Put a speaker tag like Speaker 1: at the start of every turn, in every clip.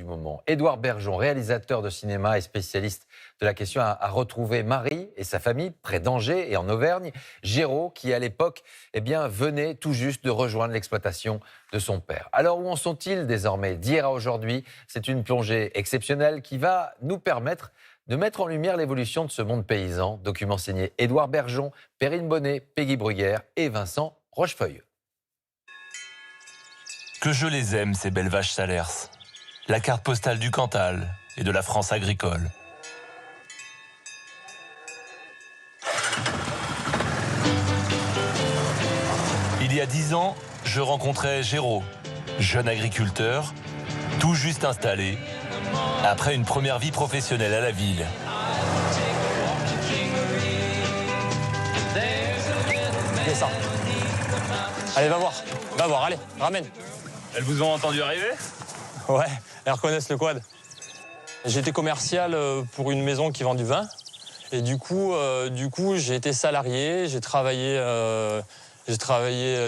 Speaker 1: du moment. Édouard Bergeon, réalisateur de cinéma et spécialiste de la question, a retrouvé Marie et sa famille près d'Angers et en Auvergne. Géraud, qui à l'époque venait tout juste de rejoindre l'exploitation de son père. Alors où en sont-ils désormais? D'hier à aujourd'hui, c'est une plongée exceptionnelle qui va nous permettre de mettre en lumière l'évolution de ce monde paysan. Document signé Édouard Bergeon, Perrine Bonnet, Peggy Bruguère et Vincent Rochefeuille.
Speaker 2: Que je les aime, ces belles vaches Salers. La carte postale du Cantal et de la France agricole. Il y a 10 ans, je rencontrais Géraud, jeune agriculteur, tout juste installé, après une première vie professionnelle à la ville.
Speaker 3: Descends. Allez, va voir, allez, ramène.
Speaker 4: Elles vous ont entendu arriver?
Speaker 3: Ouais, elles reconnaissent le quad. J'étais commercial pour une maison qui vend du vin. Et du coup j'ai été salarié, j'ai travaillé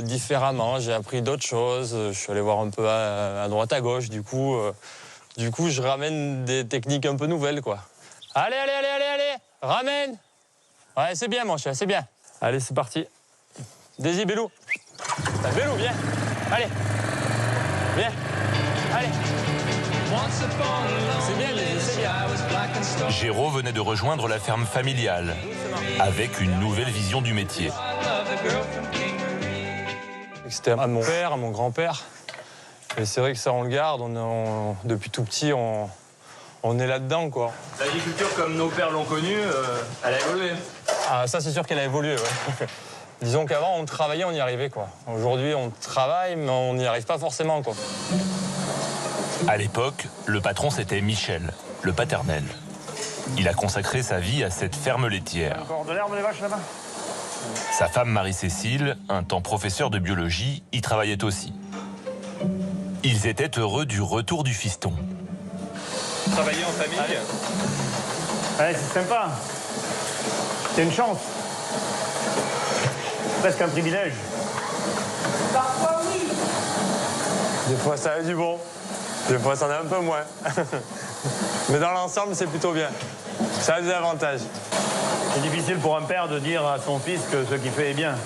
Speaker 3: différemment, j'ai appris d'autres choses. Je suis allé voir un peu à droite, à gauche. Du coup, je ramène des techniques un peu nouvelles, quoi. Allez, ramène. Ouais, c'est bien, mon chat, c'est bien. Allez, c'est parti. Daisy, Bélou. Bélou, viens. Allez. Viens. Allez. C'est bien, c'est bien.
Speaker 2: Géraud venait de rejoindre la ferme familiale, avec une nouvelle vision du métier.
Speaker 3: C'était à mon père, à mon grand-père. Et c'est vrai que ça, on le garde. Depuis tout petit, on est là-dedans, quoi.
Speaker 4: L'agriculture, comme nos pères l'ont connue, elle a évolué.
Speaker 3: Ah, ça, c'est sûr qu'elle a évolué, ouais. Disons qu'avant, on travaillait, on y arrivait, quoi. Aujourd'hui, on travaille, mais on n'y arrive pas forcément, quoi.
Speaker 2: À l'époque, le patron, c'était Michel, le paternel. Il a consacré sa vie à cette ferme laitière.
Speaker 5: Encore de l'herbe, les vaches, là-bas?
Speaker 2: Sa femme Marie-Cécile, un temps professeure de biologie, y travaillait aussi. Ils étaient heureux du retour du fiston.
Speaker 4: Travailler en famille.
Speaker 5: Allez, c'est sympa. C'est une chance. Presque un privilège.
Speaker 6: Parfois, oui.
Speaker 3: Des fois, ça a du bon. Des fois, ça en a un peu moins. Mais dans l'ensemble, c'est plutôt bien. Ça a des avantages.
Speaker 5: C'est difficile pour un père de dire à son fils que ce qu'il fait est bien.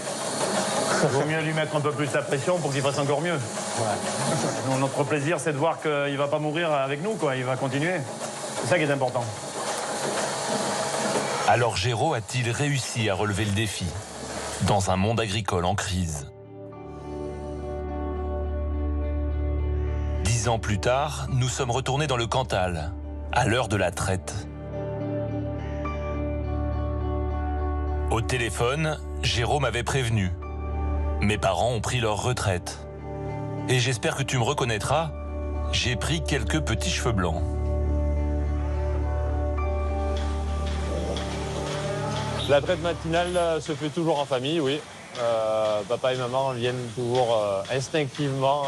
Speaker 5: Il vaut mieux lui mettre un peu plus la pression pour qu'il fasse encore mieux. Ouais. Notre plaisir, c'est de voir qu'il ne va pas mourir avec nous, quoi. Il va continuer. C'est ça qui est important.
Speaker 2: Alors Géraud a-t-il réussi à relever le défi dans un monde agricole en crise? 10 ans plus tard, nous sommes retournés dans le Cantal, à l'heure de la traite. Au téléphone, Géraud m'avait prévenu. Mes parents ont pris leur retraite. Et j'espère que tu me reconnaîtras, j'ai pris quelques petits cheveux blancs.
Speaker 3: La traite matinale se fait toujours en famille, oui. Papa et maman viennent toujours instinctivement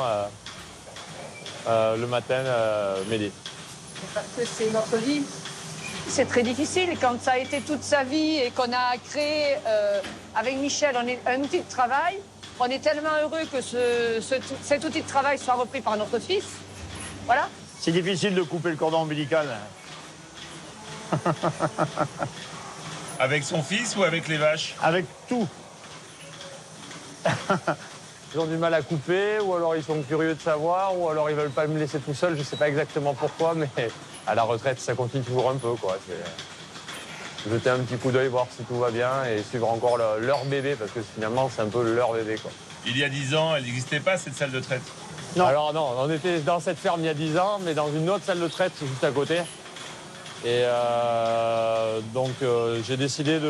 Speaker 3: le matin m'aider.
Speaker 6: Parce que c'est notre vie. C'est très difficile quand ça a été toute sa vie et qu'on a créé avec Michel un outil de travail. On est tellement heureux que cet outil de travail soit repris par notre fils. Voilà.
Speaker 5: C'est difficile de couper le cordon ombilical.
Speaker 4: Avec son fils ou avec les vaches?
Speaker 5: Avec tout.
Speaker 3: Ils ont du mal à couper, ou alors ils sont curieux de savoir, ou alors ils veulent pas me laisser tout seul, je sais pas exactement pourquoi, mais à la retraite, ça continue toujours un peu, quoi. Jeter un petit coup d'œil, voir si tout va bien, et suivre encore leur bébé, parce que finalement, c'est un peu leur bébé, quoi.
Speaker 4: Il y a 10 ans, elle n'existait pas, cette salle de traite?
Speaker 3: Non. Alors non, on était dans cette ferme il y a 10 ans, mais dans une autre salle de traite juste à côté. Et donc j'ai décidé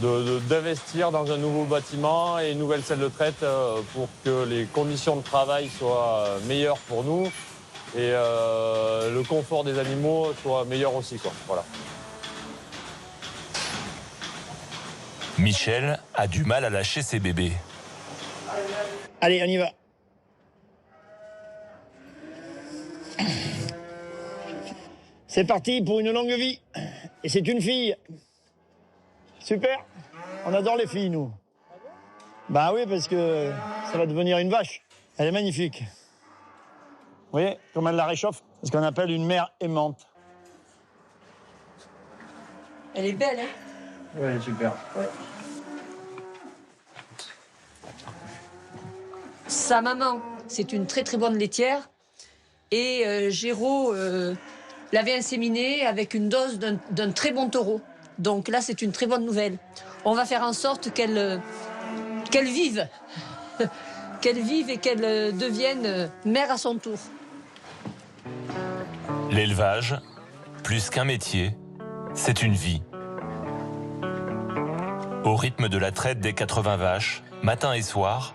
Speaker 3: d'investir dans un nouveau bâtiment et une nouvelle salle de traite pour que les conditions de travail soient meilleures pour nous et le confort des animaux soit meilleur aussi, quoi. Voilà.
Speaker 2: Michel a du mal à lâcher ses bébés.
Speaker 5: Allez, on y va. C'est parti pour une longue vie. Et c'est une fille. Super. On adore les filles, nous. Bah oui, parce que ça va devenir une vache. Elle est magnifique. voyez comment elle la réchauffe? C'est ce qu'on appelle une mer aimante.
Speaker 6: Elle est belle, hein?
Speaker 5: Oui, elle est super.
Speaker 6: Ouais. Sa maman, c'est une très très bonne laitière. Et Géraud l'avait inséminée avec une dose d'un très bon taureau. Donc là, c'est une très bonne nouvelle. On va faire en sorte qu'elle vive. Qu'elle vive et qu'elle devienne mère à son tour.
Speaker 2: L'élevage, plus qu'un métier, c'est une vie. Au rythme de la traite des 80 vaches, matin et soir,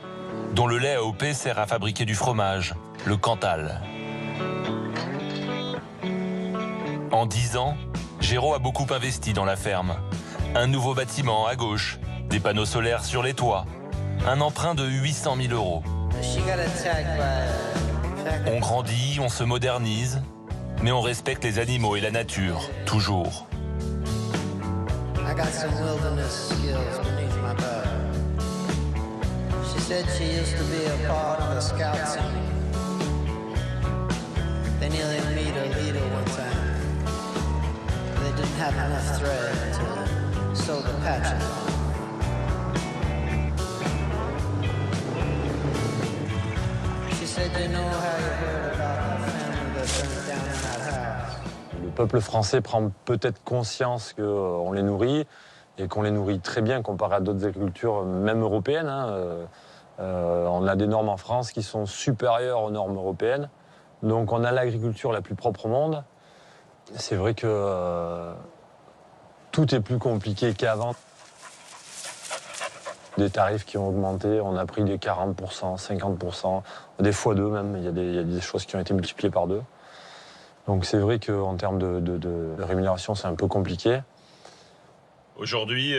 Speaker 2: dont le lait AOP sert à fabriquer du fromage, le Cantal. En 10 ans, Géraud a beaucoup investi dans la ferme. Un nouveau bâtiment à gauche, des panneaux solaires sur les toits, un emprunt de 800 000 €. On grandit, on se modernise, mais on respecte les animaux et la nature, toujours.
Speaker 7: I got some wilderness skills beneath my belt. She said she used to be a part of a scout team. They nearly made a leader one time. They didn't have enough thread to sew the patches on. She said, you know how you heard about the family that burned down in that house.
Speaker 3: Le peuple français prend peut-être conscience qu'on les nourrit et qu'on les nourrit très bien comparé à d'autres agricultures, même européennes. On a des normes en France qui sont supérieures aux normes européennes. Donc on a l'agriculture la plus propre au monde. C'est vrai que tout est plus compliqué qu'avant. Des tarifs qui ont augmenté, on a pris des 40%, 50%, des fois deux même. Il y a des choses qui ont été multipliées par deux. Donc c'est vrai qu'en termes de rémunération, c'est un peu compliqué.
Speaker 4: Aujourd'hui,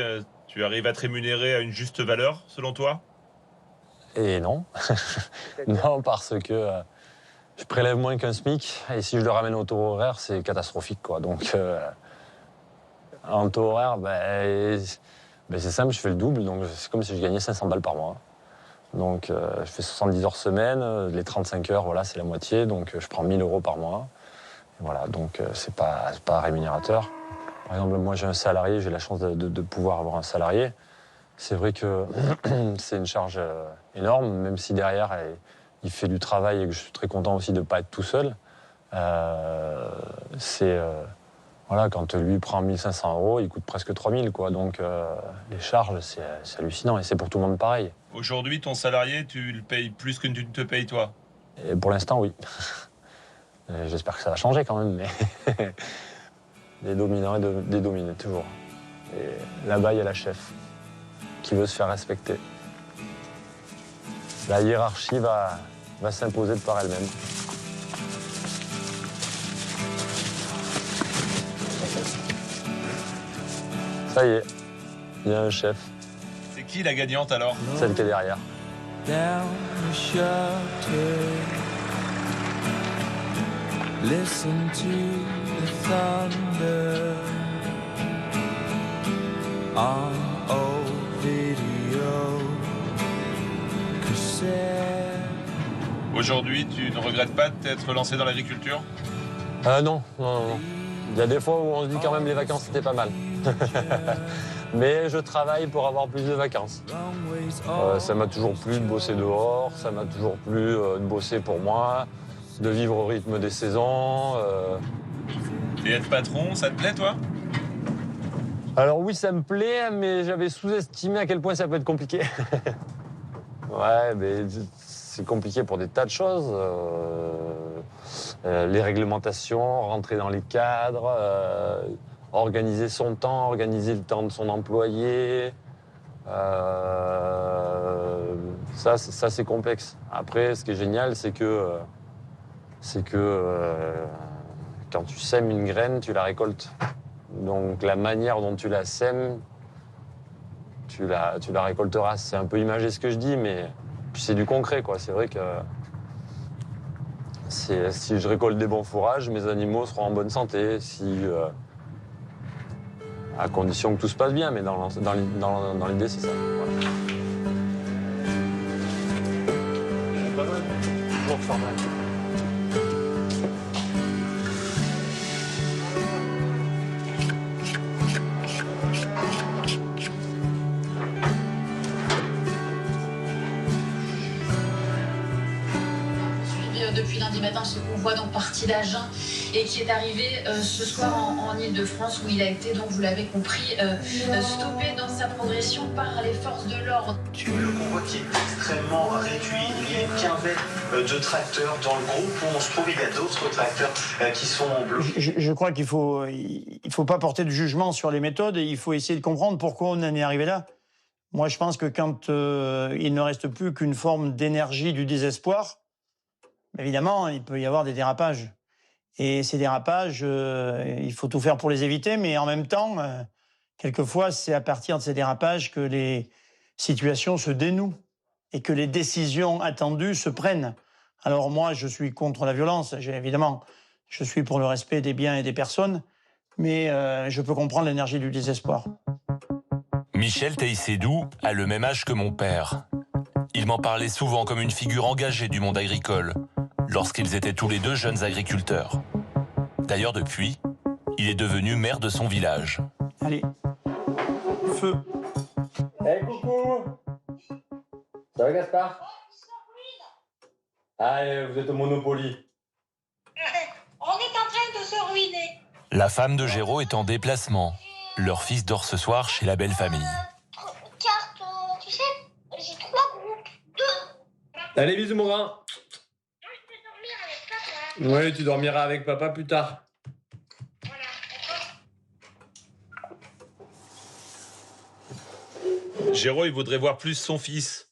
Speaker 4: tu arrives à te rémunérer à une juste valeur, selon toi?
Speaker 3: Et non. Non, parce que je prélève moins qu'un SMIC. Et si je le ramène au taux horaire, c'est catastrophique, quoi. Donc, en taux horaire, c'est simple, je fais le double. Donc, c'est comme si je gagnais 500 balles par mois. Donc, je fais 70 heures semaine. Les 35 heures, voilà, c'est la moitié. Donc, je prends 1 000 € par mois. Et voilà, donc, c'est pas rémunérateur. Par exemple, moi, j'ai un salarié. J'ai la chance de pouvoir avoir un salarié. C'est vrai que c'est une charge énorme, même si derrière, il fait du travail et que je suis très content aussi de ne pas être tout seul. Voilà, quand lui prend 1 500 €, il coûte presque 3 000, quoi. Donc les charges, c'est hallucinant et c'est pour tout le monde pareil.
Speaker 4: Aujourd'hui, ton salarié, tu le payes plus que tu ne te payes toi?
Speaker 3: Et pour l'instant, oui. J'espère que ça va changer quand même, mais des dominants et des dominés, toujours. Et là-bas, il y a la chef qui veut se faire respecter. La hiérarchie va s'imposer de par elle-même. Ça y est, il y a un chef.
Speaker 4: C'est qui la gagnante alors?
Speaker 3: Celle qui est derrière.
Speaker 7: Down the shelter, listen to the thunder on old video cassette.
Speaker 4: Aujourd'hui, tu ne regrettes pas de t'être lancé dans l'agriculture?
Speaker 3: Non. Il y a des fois où on se dit quand même les vacances c'était pas mal. Mais je travaille pour avoir plus de vacances. Ça m'a toujours plu de bosser dehors, ça m'a toujours plu de bosser pour moi, de vivre au rythme des saisons.
Speaker 4: Et être patron, ça te plaît toi?
Speaker 3: Alors oui, ça me plaît, mais j'avais sous-estimé à quel point ça peut être compliqué. Ouais, mais c'est compliqué pour des tas de choses. Les réglementations, rentrer dans les cadres, organiser son temps, organiser le temps de son employé. Ça c'est complexe. Après, ce qui est génial, c'est que quand tu sèmes une graine, tu la récoltes. Donc la manière dont tu la sèmes, tu la récolteras. C'est un peu imagé ce que je dis, mais puis c'est du concret, quoi. C'est vrai que si je récolte des bons fourrages, mes animaux seront en bonne santé. À condition que tout se passe bien, mais dans l'idée, c'est ça. Voilà. Pas mal. Toujours pas mal.
Speaker 8: matin, ce convoi donc parti d'Agen et qui est arrivé ce soir en Ile-de-France où il a été, donc vous l'avez compris, stoppé dans sa progression par les forces de l'ordre.
Speaker 9: Le convoi qui est extrêmement réduit, il y a une quinzaine de tracteurs dans le groupe où on se trouve, il y a d'autres tracteurs qui sont bloqués.
Speaker 5: Je crois qu'il faut pas porter de jugement sur les méthodes et il faut essayer de comprendre pourquoi on en est arrivé là. Moi, je pense que quand il ne reste plus qu'une forme d'énergie du désespoir, évidemment, il peut y avoir des dérapages. Et ces dérapages, il faut tout faire pour les éviter, mais en même temps, quelquefois, c'est à partir de ces dérapages que les situations se dénouent et que les décisions attendues se prennent. Alors moi, je suis contre la violence, évidemment. Je suis pour le respect des biens et des personnes, mais je peux comprendre l'énergie du désespoir.
Speaker 2: Michel Taïsédou a le même âge que mon père. Il m'en parlait souvent comme une figure engagée du monde agricole, lorsqu'ils étaient tous les deux jeunes agriculteurs. D'ailleurs, depuis, il est devenu maire de son village.
Speaker 5: Allez, feu.
Speaker 10: Hey, coucou. Ça va, Gaspard? Allez, vous êtes au Monopoly.
Speaker 11: On est en train de se ruiner.
Speaker 2: La femme de Géraud est en déplacement. Leur fils dort ce soir chez la belle famille.
Speaker 11: Carte, tu sais, j'ai 3 groupes. 2.
Speaker 10: Allez, bisous, mon grand.
Speaker 11: Je vais dormir avec papa.
Speaker 10: Oui, tu dormiras avec papa plus tard.
Speaker 11: Voilà, d'accord.
Speaker 4: Géraud, il voudrait voir plus son fils.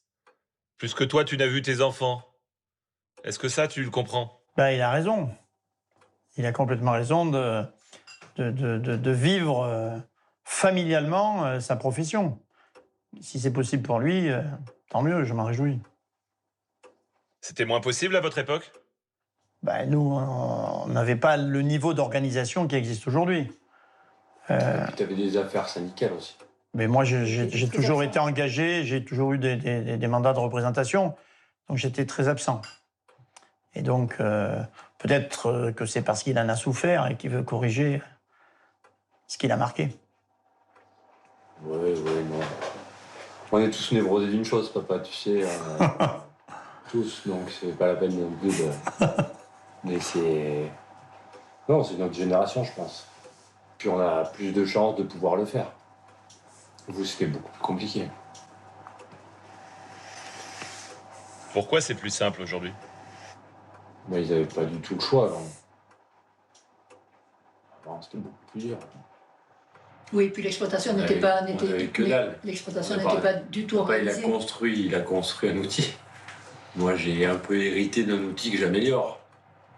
Speaker 4: Plus que toi, tu n'as vu tes enfants. Est-ce que ça, tu le comprends?
Speaker 5: Ben, il a raison. Il a complètement raison de vivre familialement sa profession. Si c'est possible pour lui, tant mieux, je m'en réjouis.
Speaker 4: C'était moins possible à votre époque?
Speaker 5: Ben, nous, on n'avait pas le niveau d'organisation qui existe aujourd'hui.
Speaker 10: Tu avais des affaires syndicales aussi.
Speaker 5: Mais moi, j'ai toujours été engagé, j'ai toujours eu des mandats de représentation, donc j'étais très absent. Et donc, peut-être que c'est parce qu'il en a souffert et qu'il veut corriger ce qu'il a marqué.
Speaker 10: Oui, non. On est tous névrosés d'une chose, papa, tu sais. Tous, donc c'est pas la peine non plus de... Mais c'est... Non, c'est notre génération, je pense. Puis on a plus de chances de pouvoir le faire. Vous, c'était beaucoup plus compliqué.
Speaker 4: Pourquoi c'est plus simple aujourd'hui?
Speaker 10: Mais ils n'avaient pas du tout le choix avant. Avant, c'était beaucoup plus dur.
Speaker 12: Oui, puis l'exploitation n'était pas... L'exploitation n'était pas du tout organisée.
Speaker 10: Il a construit un outil. Moi, j'ai un peu hérité d'un outil que j'améliore.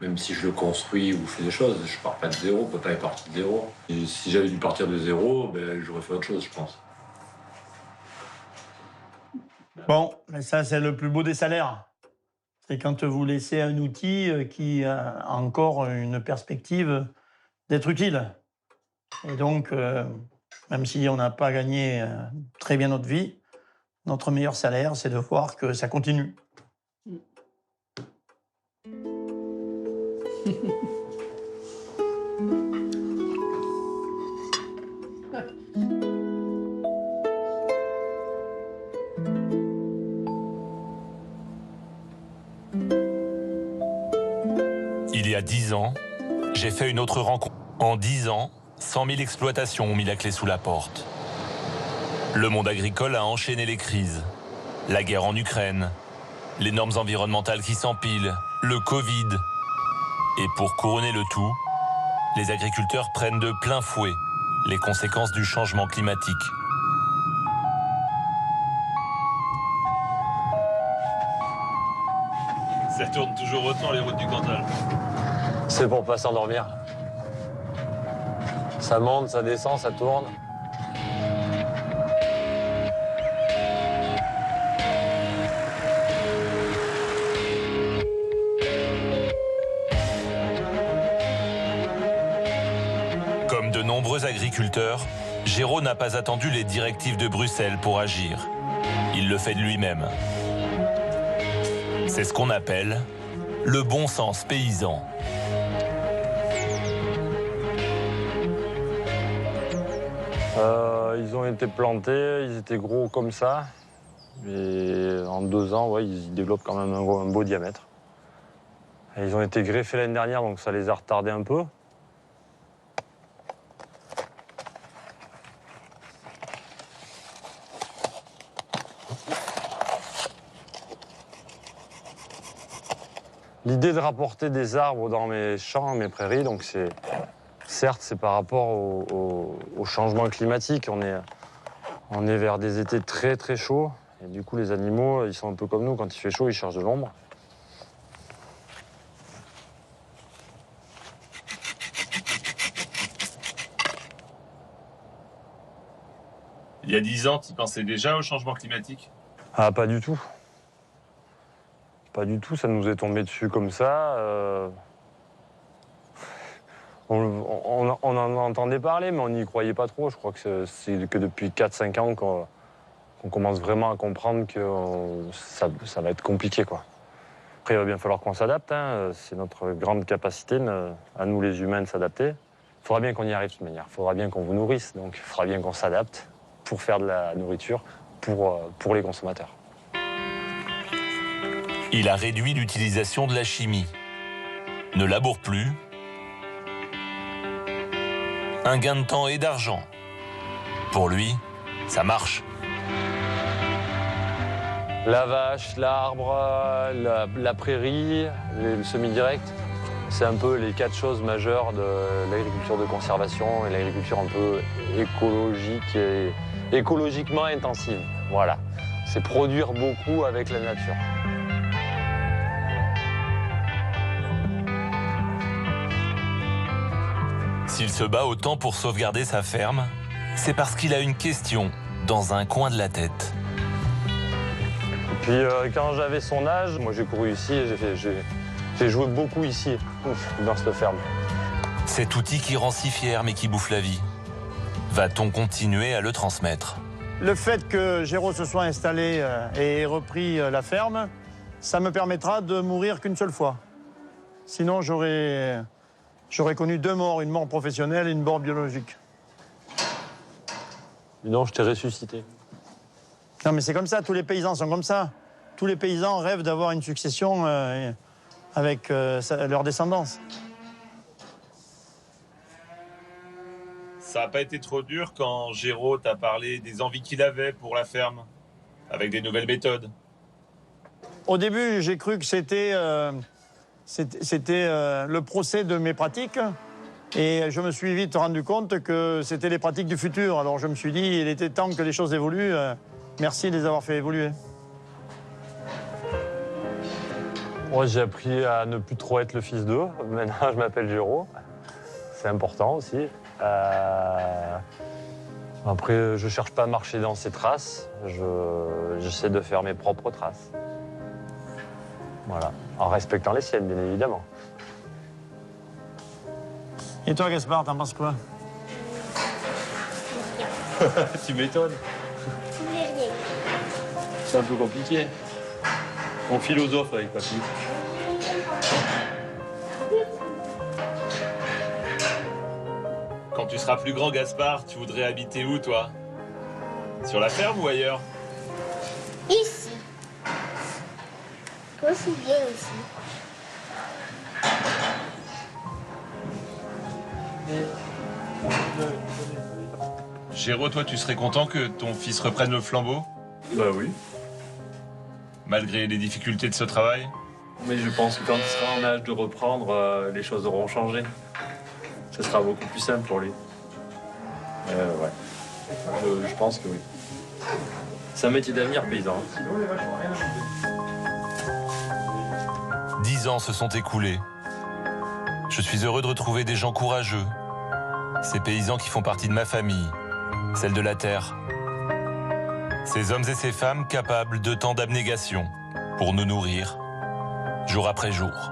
Speaker 10: Même si je le construis ou je fais des choses, je pars pas de zéro, papa est parti de zéro. Et si j'avais dû partir de zéro, ben, j'aurais fait autre chose, je pense.
Speaker 5: Bon, mais ça, c'est le plus beau des salaires. C'est quand vous laissez un outil qui a encore une perspective d'être utile. Et donc, même si on n'a pas gagné très bien notre vie, notre meilleur salaire, c'est de voir que ça continue.
Speaker 2: Il y a 10 ans, j'ai fait une autre rencontre. En 10 ans, 100 000 exploitations ont mis la clé sous la porte. Le monde agricole a enchaîné les crises. La guerre en Ukraine, les normes environnementales qui s'empilent, le Covid. Et pour couronner le tout, les agriculteurs prennent de plein fouet les conséquences du changement climatique.
Speaker 4: Ça tourne toujours autant les routes du Cantal.
Speaker 3: C'est pour pas s'endormir. Ça monte, ça descend, ça tourne.
Speaker 2: Comme de nombreux agriculteurs, Géraud n'a pas attendu les directives de Bruxelles pour agir. Il le fait de lui-même. C'est ce qu'on appelle le bon sens paysan.
Speaker 3: Ils ont été plantés, ils étaient gros comme ça. Et en 2 ans, ouais, ils développent quand même un beau diamètre. Et ils ont été greffés l'année dernière, donc ça les a retardés un peu. L'idée de rapporter des arbres dans mes champs, mes prairies, donc certes, c'est par rapport au changement climatique. On est vers des étés très très chauds. Et du coup, les animaux, ils sont un peu comme nous. Quand il fait chaud, ils cherchent de l'ombre.
Speaker 4: Il y a 10 ans, tu pensais déjà au changement climatique?
Speaker 3: Ah, pas du tout. Pas du tout, ça nous est tombé dessus comme ça. On en entendait parler, mais on n'y croyait pas trop. Je crois que c'est que depuis 4-5 ans qu'on commence vraiment à comprendre que ça va être compliqué, quoi. Après, il va bien falloir qu'on s'adapte. Hein. C'est notre grande capacité, à nous les humains, de s'adapter. Il faudra bien qu'on y arrive de toute manière. Il faudra bien qu'on vous nourrisse. Donc il faudra bien qu'on s'adapte pour faire de la nourriture pour les consommateurs.
Speaker 2: Il a réduit l'utilisation de la chimie. Ne laboure plus. Un gain de temps et d'argent. Pour lui, ça marche.
Speaker 3: La vache, l'arbre, la prairie, le semi-direct, c'est un peu les 4 choses majeures de l'agriculture de conservation et l'agriculture un peu écologique et écologiquement intensive. Voilà, c'est produire beaucoup avec la nature.
Speaker 2: S'il se bat autant pour sauvegarder sa ferme, c'est parce qu'il a une question dans un coin de la tête.
Speaker 3: Puis quand j'avais son âge, moi j'ai couru ici et j'ai joué beaucoup ici, dans cette ferme.
Speaker 2: Cet outil qui rend si fier mais qui bouffe la vie. Va-t-on continuer à le transmettre?
Speaker 5: Le fait que Géraud se soit installé et ait repris la ferme, ça me permettra de mourir qu'une seule fois. Sinon, j'aurais connu 2 morts, une mort professionnelle et une mort biologique.
Speaker 3: Mais non, je t'ai ressuscité.
Speaker 5: Non, mais c'est comme ça, tous les paysans sont comme ça. Tous les paysans rêvent d'avoir une succession avec leur descendance.
Speaker 4: Ça n'a pas été trop dur quand Géraud t'a parlé des envies qu'il avait pour la ferme, avec des nouvelles méthodes?
Speaker 5: Au début, j'ai cru que c'était le procès de mes pratiques. Et je me suis vite rendu compte que c'était les pratiques du futur. Alors je me suis dit, il était temps que les choses évoluent. Merci de les avoir fait évoluer.
Speaker 3: Moi, j'ai appris à ne plus trop être le fils d'eux. Maintenant, je m'appelle Géraud. C'est important aussi. Après, je cherche pas à marcher dans ses traces. J'essaie de faire mes propres traces. Voilà. En respectant les siennes, bien évidemment.
Speaker 5: Et toi, Gaspard, t'en penses quoi?
Speaker 10: Tu m'étonnes. C'est un peu compliqué. On philosophe avec papy.
Speaker 4: Quand tu seras plus grand, Gaspard, tu voudrais habiter où, toi? Sur la ferme ou ailleurs?
Speaker 11: Ici. Aussi bien ici.
Speaker 4: Géraud, toi, tu serais content que ton fils reprenne le flambeau?
Speaker 10: Bah oui.
Speaker 4: Malgré les difficultés de ce travail?
Speaker 10: Mais je pense que quand il sera en âge de reprendre, les choses auront changé. Ce sera beaucoup plus simple pour lui. Ouais. Je pense que oui. C'est un métier d'avenir, paysan.
Speaker 2: 10 ans se sont écoulés. Je suis heureux de retrouver des gens courageux. Ces paysans qui font partie de ma famille, celle de la terre. Ces hommes et ces femmes capables de tant d'abnégation pour nous nourrir, jour après jour.